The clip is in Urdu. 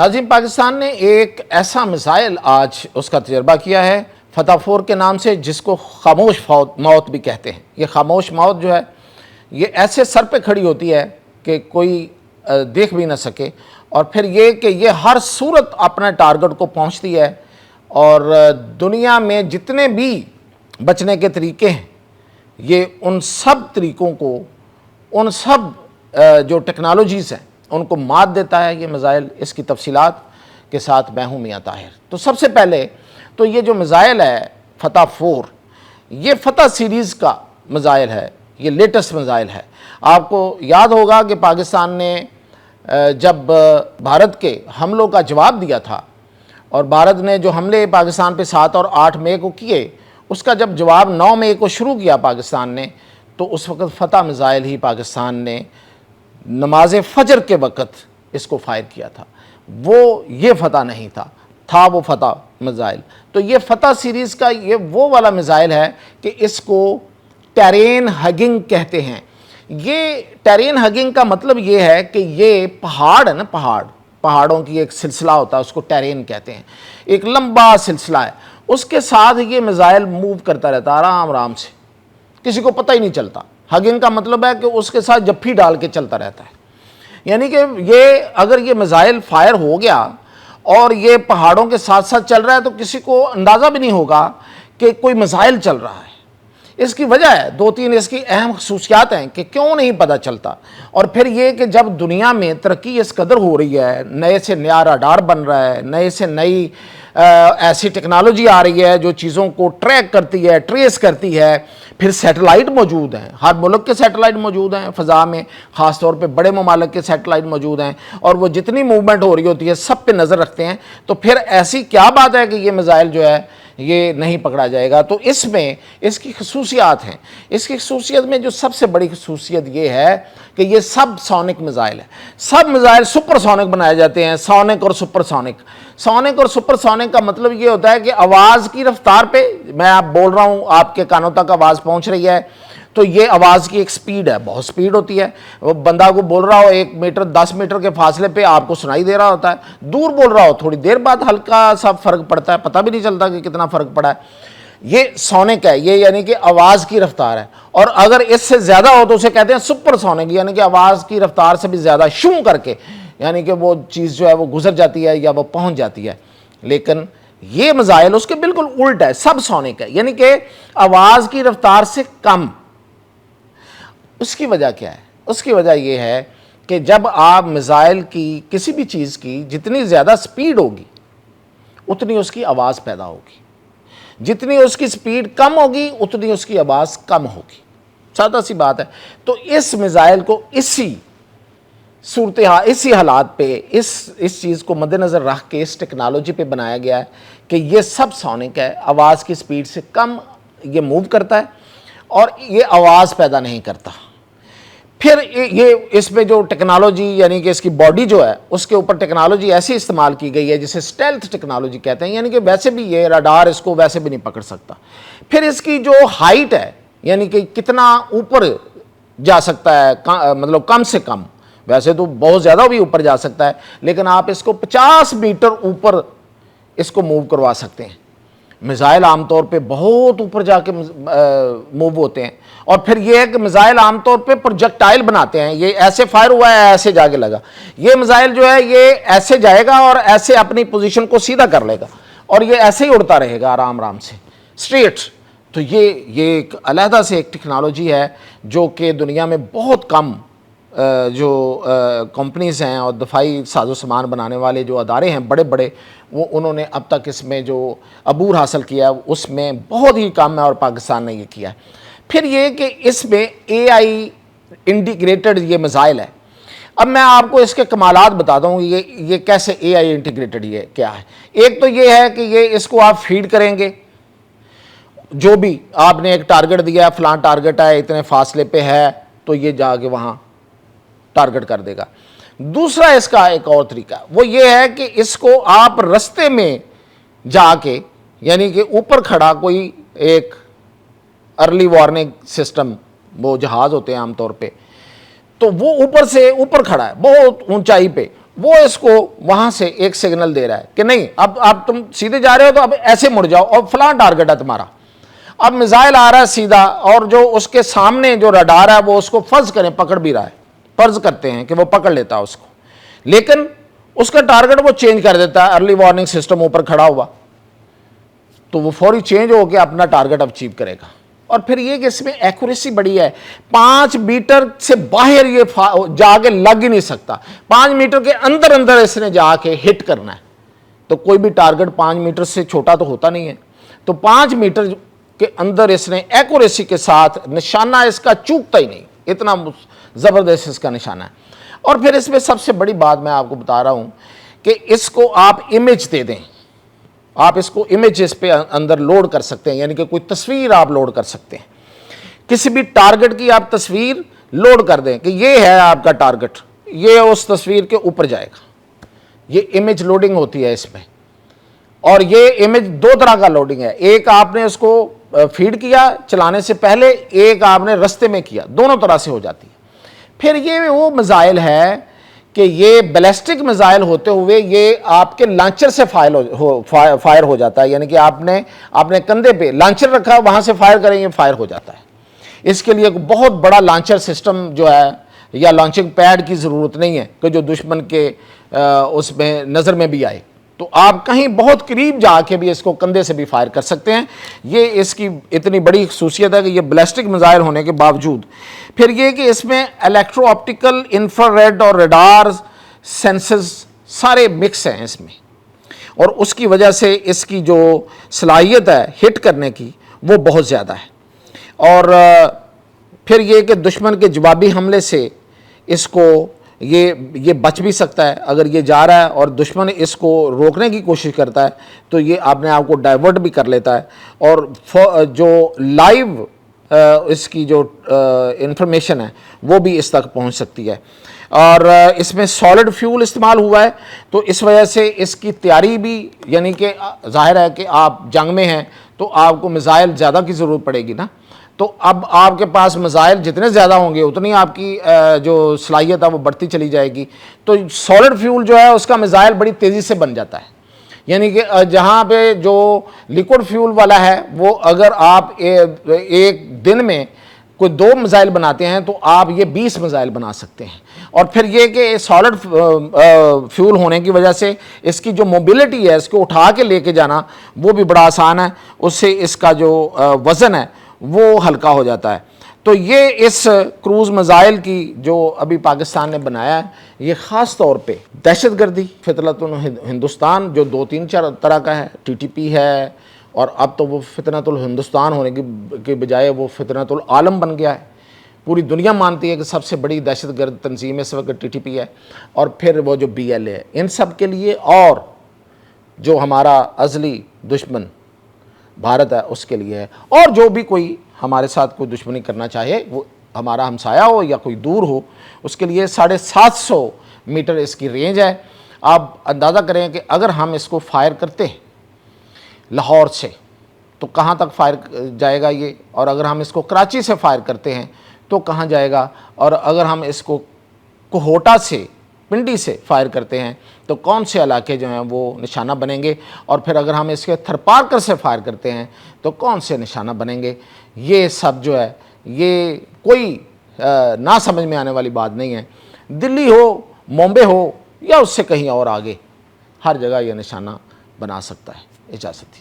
ناظرین، پاکستان نے ایک ایسا میزائل آج اس کا تجربہ کیا ہے فتح 4 کے نام سے، جس کو خاموش موت بھی کہتے ہیں۔ یہ خاموش موت جو ہے یہ ایسے سر پہ کھڑی ہوتی ہے کہ کوئی دیکھ بھی نہ سکے، اور پھر یہ کہ یہ ہر صورت اپنے ٹارگٹ کو پہنچتی ہے، اور دنیا میں جتنے بھی بچنے کے طریقے ہیں یہ ان سب طریقوں کو، ان سب جو ٹیکنالوجیز ہیں ان کو مات دیتا ہے یہ میزائل۔ اس کی تفصیلات کے ساتھ میں ہوں میاں طاہر۔ تو سب سے پہلے تو یہ جو میزائل ہے فتح 4، یہ فتح سیریز کا میزائل ہے، یہ لیٹسٹ میزائل ہے۔ آپ کو یاد ہوگا کہ پاکستان نے جب بھارت کے حملوں کا جواب دیا تھا، اور بھارت نے جو حملے پاکستان پہ 7 اور 8 مئی کو کیے، اس کا جب جواب 9 مئی کو شروع کیا پاکستان نے، تو اس وقت فتح میزائل ہی پاکستان نے نماز فجر کے وقت اس کو فائر کیا تھا۔ وہ یہ فتح نہیں تھا وہ فتح میزائل۔ تو یہ فتح سیریز کا یہ وہ والا میزائل ہے کہ اس کو ٹیرین ہگنگ کہتے ہیں۔ یہ ٹیرین ہگنگ کا مطلب یہ ہے کہ یہ پہاڑ ہے نا، پہاڑوں کی ایک سلسلہ ہوتا ہے، اس کو ٹیرین کہتے ہیں، ایک لمبا سلسلہ ہے، اس کے ساتھ یہ میزائل موو کرتا رہتا آرام آرام سے، کسی کو پتہ ہی نہیں چلتا۔ ہگنگ کا مطلب ہے کہ اس کے ساتھ جپھی ڈال کے چلتا رہتا ہے، یعنی کہ یہ اگر یہ میزائل فائر ہو گیا اور یہ پہاڑوں کے ساتھ ساتھ چل رہا ہے تو کسی کو اندازہ بھی نہیں ہوگا کہ کوئی میزائل چل رہا ہے۔ اس کی وجہ ہے 2-3 اس کی اہم خصوصیات ہیں کہ کیوں نہیں پتہ چلتا۔ اور پھر یہ کہ جب دنیا میں ترقی اس قدر ہو رہی ہے، نئے سے نیا راڈار بن رہا ہے، نئے سے نئی ایسی ٹیکنالوجی آ رہی ہے جو چیزوں کو ٹریک کرتی ہے، ٹریس کرتی ہے، پھر سیٹلائٹ موجود ہیں، ہر ملک کے سیٹلائٹ موجود ہیں فضا میں، خاص طور پہ بڑے ممالک کے سیٹلائٹ موجود ہیں، اور وہ جتنی موومنٹ ہو رہی ہوتی ہے سب پہ نظر رکھتے ہیں۔ تو پھر ایسی کیا بات ہے کہ یہ میزائل جو ہے یہ نہیں پکڑا جائے گا؟ تو اس میں اس کی خصوصیات ہیں۔ اس کی خصوصیت میں جو سب سے بڑی خصوصیت یہ ہے کہ یہ سب سونک میزائل ہے۔ سب میزائل سپر سونک بنائے جاتے ہیں، سونک اور سپر سونک۔ سونک اور سپر سونک کا مطلب یہ ہوتا ہے کہ آواز کی رفتار پہ، میں آپ بول رہا ہوں آپ کے کانوں تک آواز پہنچ رہی ہے، تو یہ آواز کی ایک سپیڈ ہے، بہت سپیڈ ہوتی ہے۔ وہ بندہ کو بول رہا ہو 1 میٹر 10 میٹر کے فاصلے پہ آپ کو سنائی دے رہا ہوتا ہے، دور بول رہا ہو تھوڑی دیر بعد ہلکا سا فرق پڑتا ہے، پتہ بھی نہیں چلتا کہ کتنا فرق پڑا ہے۔ یہ سونک ہے، یہ یعنی کہ آواز کی رفتار ہے۔ اور اگر اس سے زیادہ ہو تو اسے کہتے ہیں سپر سونک، یعنی کہ آواز کی رفتار سے بھی زیادہ شوں کر کے، یعنی کہ وہ چیز جو ہے وہ گزر جاتی ہے یا وہ پہنچ جاتی ہے۔ لیکن یہ میزائل اس کے بالکل الٹ ہے، سب سونک ہے، یعنی کہ آواز کی رفتار سے کم۔ اس کی وجہ کیا ہے؟ اس کی وجہ یہ ہے کہ جب آپ میزائل کی کسی بھی چیز کی جتنی زیادہ سپیڈ ہوگی اتنی اس کی آواز پیدا ہوگی، جتنی اس کی سپیڈ کم ہوگی اتنی اس کی آواز کم ہوگی، سادہ سی بات ہے۔ تو اس میزائل کو اسی صورتحال، اسی حالات پہ، اس چیز کو مد نظر رکھ کے اس ٹیکنالوجی پہ بنایا گیا ہے کہ یہ سب سونک ہے، آواز کی سپیڈ سے کم یہ موو کرتا ہے اور یہ آواز پیدا نہیں کرتا۔ پھر یہ اس میں جو ٹیکنالوجی یعنی کہ اس کی باڈی جو ہے اس کے اوپر ٹیکنالوجی ایسی استعمال کی گئی ہے جسے سٹیلتھ ٹیکنالوجی کہتے ہیں، یعنی کہ ویسے بھی یہ راڈار اس کو ویسے بھی نہیں پکڑ سکتا۔ پھر اس کی جو ہائٹ ہے، یعنی کہ کتنا اوپر جا سکتا ہے، مطلب کم سے کم، ویسے تو بہت زیادہ بھی اوپر جا سکتا ہے، لیکن آپ اس کو 50 میٹر اوپر اس کو موو کروا سکتے ہیں۔ میزائل عام طور پہ بہت اوپر جا کے موو ہوتے ہیں، اور پھر یہ ہے کہ میزائل عام طور پہ پروجیکٹائل بناتے ہیں، یہ ایسے فائر ہوا ہے ایسے جا کے لگا۔ یہ میزائل جو ہے یہ ایسے جائے گا اور ایسے اپنی پوزیشن کو سیدھا کر لے گا، اور یہ ایسے ہی اڑتا رہے گا آرام آرام سے اسٹریٹ۔ تو یہ ایک علیحدہ سے ایک ٹیکنالوجی ہے جو کہ دنیا میں بہت کم جو کمپنیز ہیں اور دفاعی ساز و سامان بنانے والے جو ادارے ہیں بڑے بڑے، وہ انہوں نے اب تک اس میں جو عبور حاصل کیا ہے اس میں بہت ہی کم ہے، اور پاکستان نے یہ کیا ہے۔ پھر یہ کہ اس میں AI انٹیگریٹڈ یہ میزائل ہے۔ اب میں آپ کو اس کے کمالات بتاتا ہوں، یہ کیسے AI انٹیگریٹڈ یہ کیا ہے۔ ایک تو یہ ہے کہ یہ اس کو آپ فیڈ کریں گے، جو بھی آپ نے ایک ٹارگٹ دیا ہے، فلاں ٹارگٹ ہے اتنے فاصلے پہ ہے، تو یہ جا کے وہاں ٹارگٹ کر دے گا۔ دوسرا اس کا ایک اور طریقہ وہ یہ ہے کہ اس کو آپ رستے میں جا کے، یعنی کہ اوپر کھڑا کوئی ایک ارلی وارننگ سسٹم، وہ جہاز ہوتے ہیں عام طور پہ، تو وہ اوپر سے اوپر کھڑا ہے بہت اونچائی پہ، وہ اس کو وہاں سے ایک سگنل دے رہا ہے کہ نہیں اب تم سیدھے جا رہے ہو تو اب ایسے مڑ جاؤ اور فلاں ٹارگٹ ہے تمہارا. اب میزائل آ رہا ہے سیدھا اور جو اس کے سامنے جو رڈار ہے وہ اس کو فرض کریں پکڑ بھی رہا ہے, فرض کرتے ہیں کہ وہ پکڑ لیتا ہے اس کو, لیکن اس کا ٹارگٹ وہ چینج کر دیتا ہے, ارلی وارننگ سسٹم اوپر کھڑا ہوا تو وہ فوری چینج ہو کے اپنا ٹارگٹ اچیو کرے گا. اور پھر یہ کہ اس میں ایکوریسی بڑی ہے, 5 میٹر سے باہر یہ جا کے لگ ہی نہیں سکتا, 5 میٹر کے اندر اس نے جا کے ہٹ کرنا ہے. تو کوئی بھی ٹارگٹ 5 میٹر سے چھوٹا تو ہوتا نہیں ہے, تو 5 میٹر کے اندر اس نے ایکوریسی کے ساتھ نشانہ اس کا چوکتا ہی نہیں, اتنا زبردست اس کا نشانہ ہے. اور پھر اس میں سب سے بڑی بات میں آپ کو بتا رہا ہوں کہ اس کو آپ امیج دے دیں, آپ اس کو امیج اس پہ اندر لوڈ کر سکتے ہیں, یعنی کہ کوئی تصویر آپ لوڈ کر سکتے ہیں, کسی بھی ٹارگٹ کی آپ تصویر لوڈ کر دیں کہ یہ ہے آپ کا ٹارگٹ, یہ اس تصویر کے اوپر جائے گا. یہ امیج لوڈنگ ہوتی ہے اس میں, اور یہ امیج 2 طرح کا لوڈنگ ہے, ایک آپ نے اس کو فیڈ کیا چلانے سے پہلے, ایک آپ نے رستے میں کیا, دونوں طرح سے ہو جاتی ہے. پھر یہ وہ میزائل ہے کہ یہ بیلسٹک میزائل ہوتے ہوئے یہ آپ کے لانچر سے فائر ہو جاتا ہے, یعنی کہ آپ نے کندھے پہ لانچر رکھا, وہاں سے فائر کریں, یہ فائر ہو جاتا ہے. اس کے لیے ایک بہت بڑا لانچر سسٹم جو ہے یا لانچنگ پیڈ کی ضرورت نہیں ہے کہ جو دشمن کے اس میں نظر میں بھی آئے, تو آپ کہیں بہت قریب جا کے بھی اس کو کندھے سے بھی فائر کر سکتے ہیں. یہ اس کی اتنی بڑی خصوصیت ہے کہ یہ بیلسٹک میزائل ہونے کے باوجود. پھر یہ کہ اس میں الیکٹرو آپٹیکل, انفراریڈ اور ریڈار سینسز سارے مکس ہیں اس میں, اور اس کی وجہ سے اس کی جو صلاحیت ہے ہٹ کرنے کی وہ بہت زیادہ ہے. اور پھر یہ کہ دشمن کے جوابی حملے سے اس کو یہ بچ بھی سکتا ہے. اگر یہ جا رہا ہے اور دشمن اس کو روکنے کی کوشش کرتا ہے تو یہ اپنے آپ کو ڈائیورٹ بھی کر لیتا ہے, اور جو لائیو اس کی جو انفارمیشن ہے وہ بھی اس تک پہنچ سکتی ہے. اور اس میں سالڈ فیول استعمال ہوا ہے, تو اس وجہ سے اس کی تیاری بھی, یعنی کہ ظاہر ہے کہ آپ جنگ میں ہیں تو آپ کو میزائل زیادہ کی ضرورت پڑے گی نا, تو اب آپ کے پاس میزائل جتنے زیادہ ہوں گے اتنی آپ کی جو صلاحیت ہے وہ بڑھتی چلی جائے گی. تو سالڈ فیول جو ہے اس کا میزائل بڑی تیزی سے بن جاتا ہے, یعنی کہ جہاں پہ جو لیکوڈ فیول والا ہے وہ اگر آپ ایک دن میں کوئی 2 میزائل بناتے ہیں تو آپ یہ 20 میزائل بنا سکتے ہیں. اور پھر یہ کہ سالڈ فیول ہونے کی وجہ سے اس کی جو موبلٹی ہے, اس کو اٹھا کے لے کے جانا وہ بھی بڑا آسان ہے, اس سے اس کا جو وزن ہے وہ ہلکا ہو جاتا ہے. تو یہ اس کروز میزائل کی جو ابھی پاکستان نے بنایا ہے, یہ خاص طور پہ دہشت گردی, فتنۃ ہندوستان جو 2-3-4 طرح کا ہے, TTP ہے, اور اب تو وہ فتنۃ الہندوستان ہونے کی بجائے وہ فتنۃ العالم بن گیا ہے. پوری دنیا مانتی ہے کہ سب سے بڑی دہشت گرد تنظیم اس وقت TTP ہے, اور پھر وہ جو BLA ہے. ان سب کے لیے اور جو ہمارا ازلی دشمن بھارت ہے اس کے لیے ہے, اور جو بھی کوئی ہمارے ساتھ کوئی دشمنی کرنا چاہے, وہ ہمارا ہمسایہ ہو یا کوئی دور ہو, اس کے لیے 750 میٹر اس کی رینج ہے. آپ اندازہ کریں کہ اگر ہم اس کو فائر کرتے ہیں لاہور سے تو کہاں تک فائر جائے گا یہ, اور اگر ہم اس کو کراچی سے فائر کرتے ہیں تو کہاں جائے گا, اور اگر ہم اس کو کوہوٹا سے, پنڈی سے فائر کرتے ہیں تو کون سے علاقے جو ہیں وہ نشانہ بنیں گے, اور پھر اگر ہم اس کے تھرپارکر سے فائر کرتے ہیں تو کون سے نشانہ بنیں گے. یہ سب جو ہے یہ کوئی نہ سمجھ میں آنے والی بات نہیں ہے. دلی ہو, بامبے ہو یا اس سے کہیں اور آگے, ہر جگہ یہ نشانہ بنا سکتا ہے. اجازت.